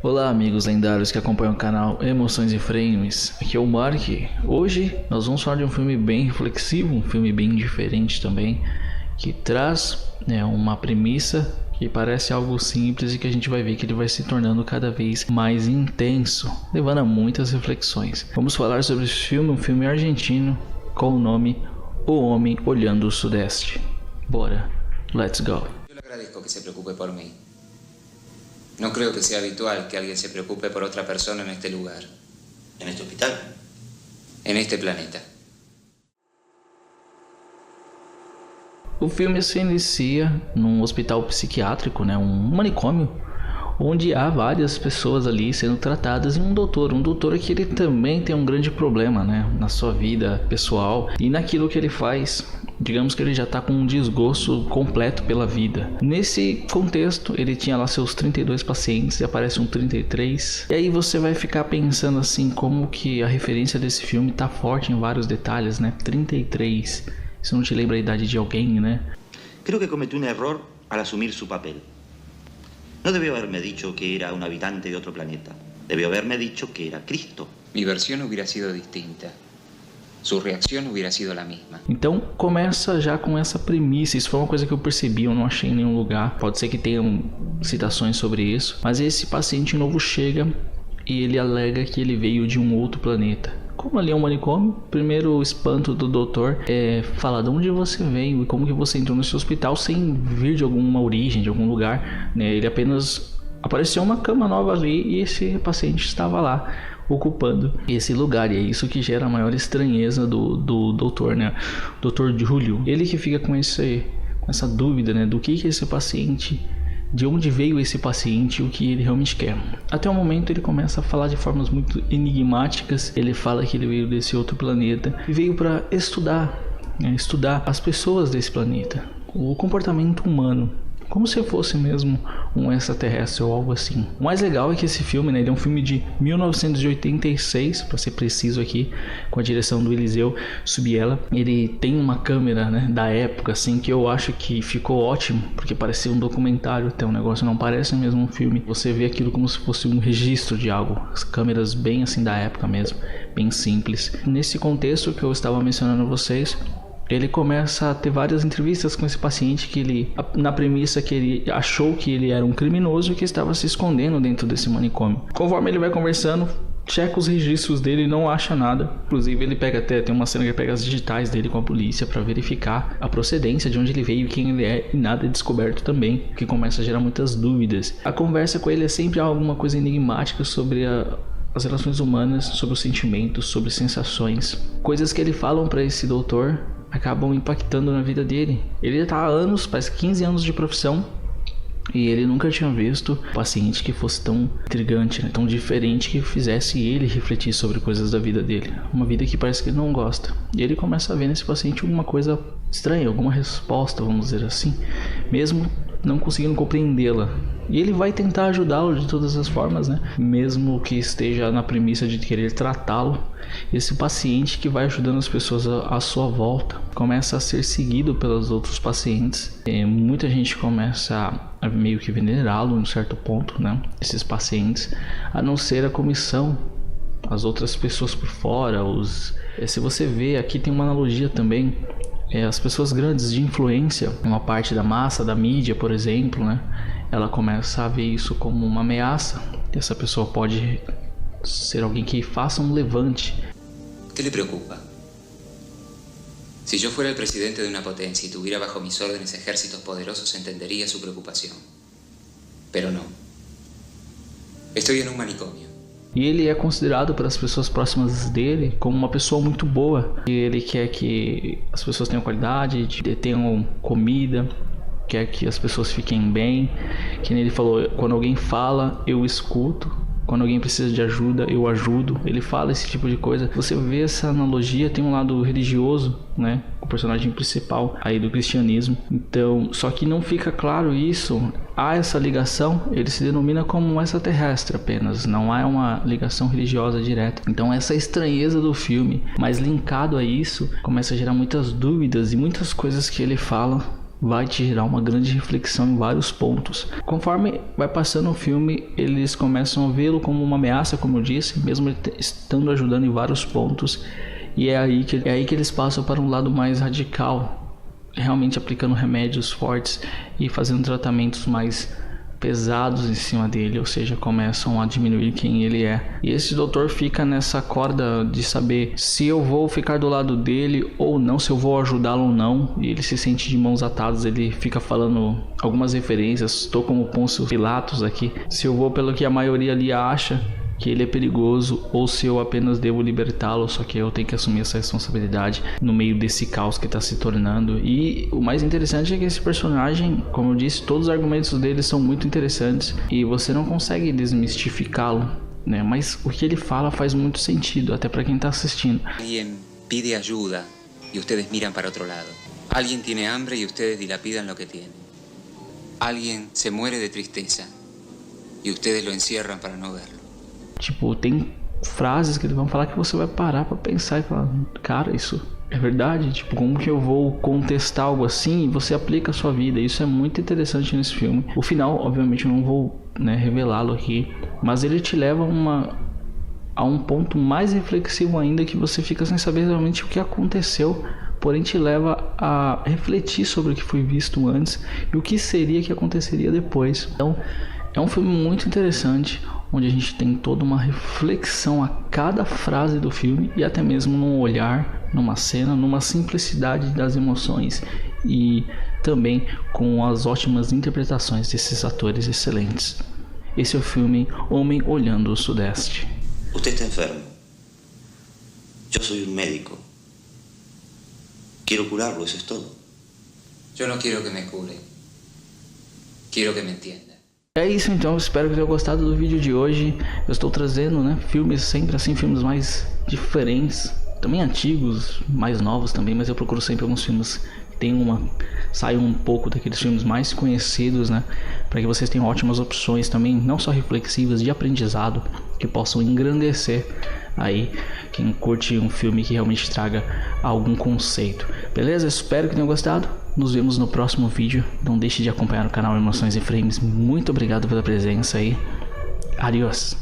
Olá amigos lendários que acompanham o canal Emoções e Frames, aqui é o Mark. Hoje nós vamos falar de um filme bem reflexivo, um filme bem diferente também, que traz uma premissa que parece algo simples e que a gente vai ver que ele vai se tornando cada vez mais intenso, levando a muitas reflexões. Vamos falar sobre esse filme, um filme argentino com o nome O Homem Olhando o Sudeste. Bora, let's go. Eu agradeço que se preocupe por mim. No creo que sea habitual que alguien se preocupe por otra persona en este lugar. ¿En este hospital? En este planeta. O filme se inicia num hospital psiquiátrico, um manicômio, onde há várias pessoas ali sendo tratadas e um doutor que ele também tem um grande problema, na sua vida pessoal e naquilo que ele faz. Digamos que ele já está com um desgosto completo pela vida. Nesse contexto, ele tinha lá seus 32 pacientes e aparece um 33. E aí você vai ficar pensando assim, como que a referência desse filme está forte em vários detalhes, 33. Isso não te lembra a idade de alguém, Creo que cometí un error al asumir su papel. No debió haberme dicho que era un habitante de otro planeta. Debió haberme dicho que era Cristo. Mi versión hubiera sido distinta. Su reacción hubiera sido la misma. Então começa já com essa premissa. Isso foi uma coisa que eu percebi, eu não achei em nenhum lugar. Pode ser que tenham citações sobre isso. Mas esse paciente novo chega e ele alega que ele veio de um outro planeta. Como ali é um manicômio, o primeiro espanto do doutor é falar de onde você veio e como que você entrou nesse hospital sem vir de alguma origem, de algum lugar. Ele apenas apareceu uma cama nova ali e esse paciente estava lá ocupando esse lugar, e é isso que gera a maior estranheza do doutor, Doutor Julio. Ele que fica com essa dúvida, do que esse paciente, de onde veio esse paciente e o que ele realmente quer. Até o momento ele começa a falar de formas muito enigmáticas. Ele fala que ele veio desse outro planeta e veio para estudar as pessoas desse planeta, o comportamento humano, como se fosse mesmo um extraterrestre ou algo assim. O mais legal é que esse filme, ele é um filme de 1986, para ser preciso aqui, com a direção do Eliseu Subiela. Ele tem uma câmera, da época, assim, que eu acho que ficou ótimo, porque parecia um documentário, até um negócio, não parece mesmo um filme. Você vê aquilo como se fosse um registro de algo. As câmeras bem assim da época mesmo, bem simples. Nesse contexto que eu estava mencionando a vocês, ele começa a ter várias entrevistas com esse paciente que ele, na premissa que ele achou que ele era um criminoso e que estava se escondendo dentro desse manicômio. Conforme ele vai conversando, checa os registros dele e não acha nada. Inclusive ele tem uma cena que ele pega as digitais dele com a polícia para verificar a procedência, de onde ele veio e quem ele é, e nada é descoberto também, o que começa a gerar muitas dúvidas. A conversa com ele é sempre alguma coisa enigmática sobre as relações humanas, sobre os sentimentos, sobre sensações. Coisas que ele falam para esse doutor acabam impactando na vida dele. Ele está há anos, faz 15 anos de profissão, e ele nunca tinha visto um paciente que fosse tão intrigante, tão diferente, que fizesse ele refletir sobre coisas da vida dele. Uma vida que parece que ele não gosta. E ele começa a ver nesse paciente alguma coisa estranha, alguma resposta, vamos dizer assim, mesmo não conseguindo compreendê-la. E ele vai tentar ajudá-lo de todas as formas, mesmo que esteja na premissa de querer tratá-lo. Esse paciente que vai ajudando as pessoas à sua volta começa a ser seguido pelos outros pacientes. Muita gente começa a meio que venerá-lo em um certo ponto, esses pacientes, a não ser a comissão, as outras pessoas por fora. Se você vê, aqui tem uma analogia também. As pessoas grandes de influência, uma parte da massa, da mídia, por exemplo, ela começa a ver isso como uma ameaça. Essa pessoa pode ser alguém que faça um levante. ¿Qué le preocupa? Si yo fuera el presidente de una potencia y tuviera bajo mis órdenes ejércitos poderosos, entendería su preocupación. Pero no. Estoy en un manicomio. E ele é considerado pelas pessoas próximas dele como uma pessoa muito boa. E ele quer que as pessoas tenham qualidade, tenham comida, quer que as pessoas fiquem bem. Que nem ele falou, quando alguém fala, eu escuto. Quando alguém precisa de ajuda, eu ajudo. Ele fala esse tipo de coisa. Você vê essa analogia, tem um lado religioso, o personagem principal aí do cristianismo. Então, só que não fica claro isso. Há essa ligação, ele se denomina como um extraterrestre apenas. Não há uma ligação religiosa direta. Então, essa estranheza do filme, mas linkado a isso, começa a gerar muitas dúvidas e muitas coisas que ele fala vai te gerar uma grande reflexão em vários pontos. Conforme vai passando o filme, eles começam a vê-lo como uma ameaça, como eu disse, mesmo ele estando ajudando em vários pontos. E é aí que eles passam para um lado mais radical, realmente aplicando remédios fortes e fazendo tratamentos mais pesados em cima dele, ou seja, começam a diminuir quem ele é. E esse doutor fica nessa corda de saber se eu vou ficar do lado dele ou não, se eu vou ajudá-lo ou não, e ele se sente de mãos atadas. Ele fica falando algumas referências, estou como Pôncio Pilatos aqui, se eu vou pelo que a maioria ali acha que ele é perigoso, ou se eu apenas devo libertá-lo, só que eu tenho que assumir essa responsabilidade no meio desse caos que está se tornando. E o mais interessante é que esse personagem, como eu disse, todos os argumentos dele são muito interessantes e você não consegue desmistificá-lo, né? Mas o que ele fala faz muito sentido, até para quem está assistindo. Alguien pide ayuda y ustedes miran para otro lado. Alguien tiene hambre y ustedes dilapidan lo que tienen. Alguien se muere de tristeza y ustedes lo encierran para no verlo. Tipo, tem frases que eles vão falar que você vai parar pra pensar e falar, cara, isso é verdade? Tipo, como que eu vou contestar algo assim e você aplica a sua vida? Isso é muito interessante nesse filme. O final, obviamente, eu não vou, né, revelá-lo aqui, mas ele te leva a um ponto mais reflexivo ainda, que você fica sem saber realmente o que aconteceu, porém te leva a refletir sobre o que foi visto antes e o que seria que aconteceria depois. Então, é um filme muito interessante, onde a gente tem toda uma reflexão a cada frase do filme e até mesmo num olhar, numa cena, numa simplicidade das emoções e também com as ótimas interpretações desses atores excelentes. Esse é o filme Homem Olhando o Sudeste. Usted está enfermo. Yo soy un médico. Quiero curarlo, eso es todo. Yo no quiero que me cure. Quiero que me entienda. É isso então, espero que tenham gostado do vídeo de hoje. Eu estou trazendo, né, filmes sempre assim, filmes mais diferentes, também antigos, mais novos também, mas eu procuro sempre alguns filmes que saiam um pouco daqueles filmes mais conhecidos, né, para que vocês tenham ótimas opções também, não só reflexivas, de aprendizado, que possam engrandecer aí quem curte um filme que realmente traga algum conceito. Beleza? Espero que tenham gostado. Nos vemos no próximo vídeo. Não deixe de acompanhar o canal Emoções em Frames. Muito obrigado pela presença aí. Adiós.